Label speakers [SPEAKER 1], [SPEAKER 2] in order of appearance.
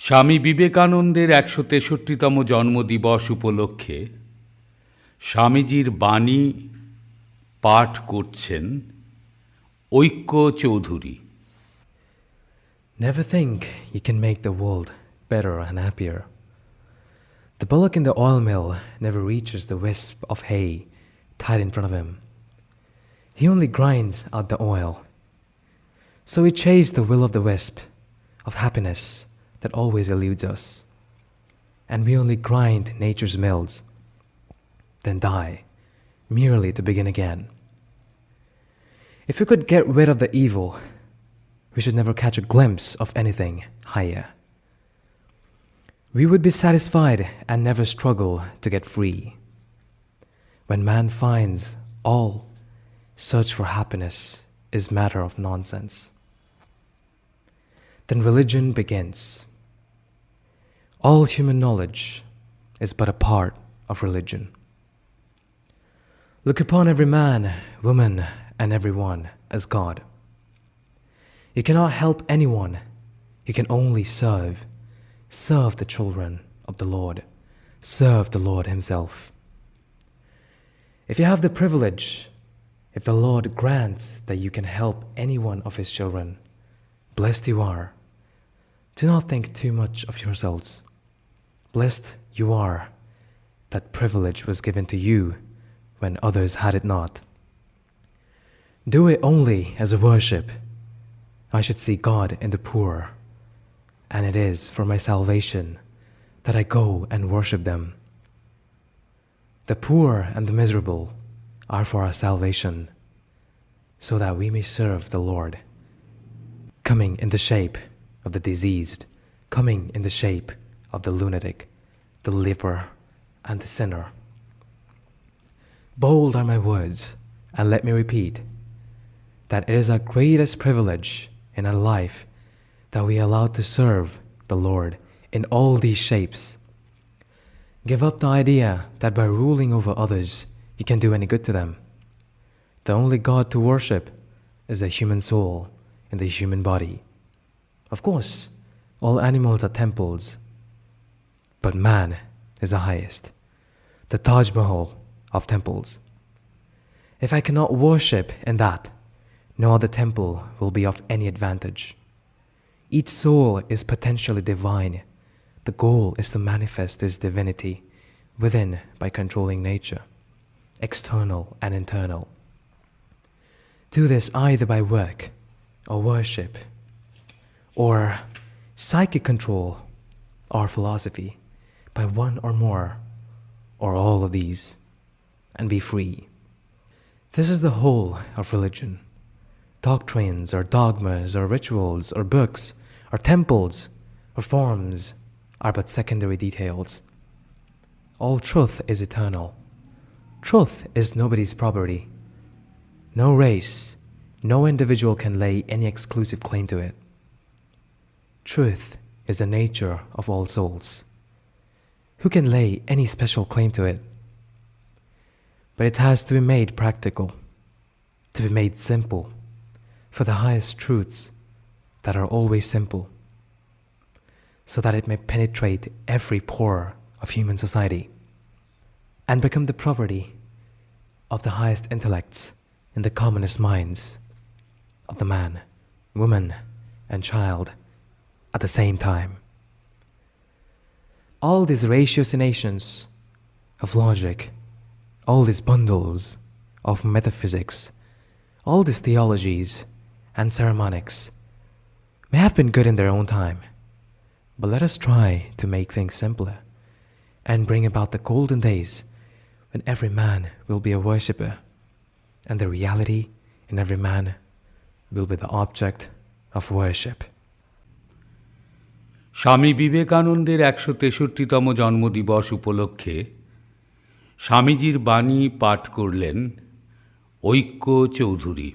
[SPEAKER 1] স্বামী বিবেকানন্দের ১৬৩তম জন্মদিবস উপলক্ষে স্বামীজির বাণী পাঠ করছেন ঐক্য Chowdhury.
[SPEAKER 2] Never think you can make the world better and happier. The bullock in the oil mill never reaches the wisp of hay tied in front of him. He only grinds out the oil. So we chase the will of the wisp of happiness that always eludes us. And we only grind nature's mills, then die, merely to begin again. If we could get rid of the evil, we should never catch a glimpse of anything higher. We would be satisfied and never struggle to get free. When man finds all, search for happiness is matter of nonsense. Then religion begins. All human knowledge is but a part of religion. Look upon every man, woman, and everyone as God. You cannot help anyone, you can only serve. Serve the children of the Lord. Serve the Lord Himself. If you have the privilege, if the Lord grants that you can help any one of His children, blessed you are. Do not think too much of yourselves. Blessed you are that privilege was given to you when others had it not. Do it only as a worship. I should see God in the poor, and it is for my salvation that I go and worship them. The poor and the miserable are for our salvation, so that we may serve the Lord, coming in the shape of the diseased, coming in the shape of the lunatic, the leper, and the sinner. Bold are my words, and let me repeat that it is our greatest privilege in our life that we are allowed to serve the Lord in all these shapes. Give up the idea that by ruling over others you can do any good to them. The only God to worship is the human soul in the human body. Of course, all animals are temples, but man is the highest, the Taj Mahal of temples. If I cannot worship in that, no other temple will be of any advantage. Each soul is potentially divine. The goal is to manifest this divinity within by controlling nature, external and internal. Do this either by work or worship, or psychic control or philosophy, by one or more, or all of these, and be free. This is the whole of religion. Doctrines or dogmas or rituals or books or temples or forms are but secondary details. All truth is eternal. Truth is nobody's property. No race, no individual can lay any exclusive claim to it. Truth is the nature of all souls. Who can lay any special claim to it? But it has to be made practical, to be made simple, for the highest truths that are always simple, so that it may penetrate every pore of human society and become the property of the highest intellects in the commonest minds of the man, woman, and child at the same time. All these ratiocinations of logic, all these bundles of metaphysics, all these theologies and sermonics may have been good in their own time, but let us try to make things simpler and bring about the golden days when every man will be a worshipper and the reality in every man will be the object of worship.
[SPEAKER 1] স্বামী বিবেকানন্দের ১৬৩তম জন্মদিবস উপলক্ষে স্বামীজির বাণী পাঠ করলেন ঐক্য চৌধুরী।